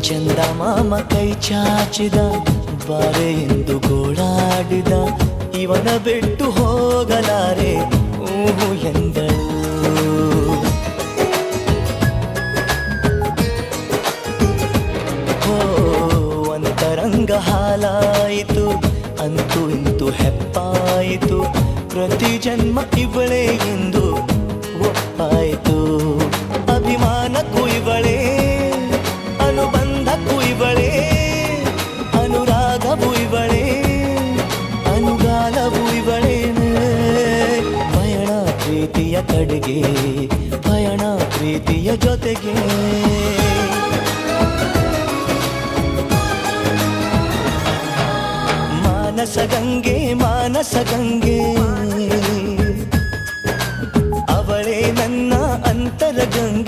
ಚಂದ ಮಾಮ ಕೈ ಚಾಚಿದ, ಬಾರೆ ಎಂದು ಗೋಳಾಡಿದ, ಇವನ ಬಿಟ್ಟು ಹೋಗಲಾರೆ ಊಹು ಎಂದಳು. ಅಂತರಂಗ ಹಾಲಾಯಿತು, ಅಂತೂ ಇಂತೂ ಹೆಪ್ಪಾಯಿತು, ಪ್ರತಿ ಜನ್ಮ ಇವಳೇ ಎಂದು ಒಪ್ಪಾಯಿತು. ಅಭಿಮಾನಕ್ಕೂ ಇವಳೇ, ಅನುಬಂಧಕ್ಕೂ ಇವಳೇ, ಅನುರಾಗವೂ ಇವಳೇ, ಅನುಗಾಲವೂ ಇವಳೇನೆ. ಪಯಣ ಪ್ರೀತಿಯ ಕಡೆಗೆ, ಪಯಣ ಪ್ರೀತಿಯ ಜೊತೆಗೆ. ಮಾನಸ ಗಂಗೆ, ಮಾನಸ ಗಂಗೆ, ಅವಳೇ ನನ್ನ ಅಂತರ ಗಂಗೆ.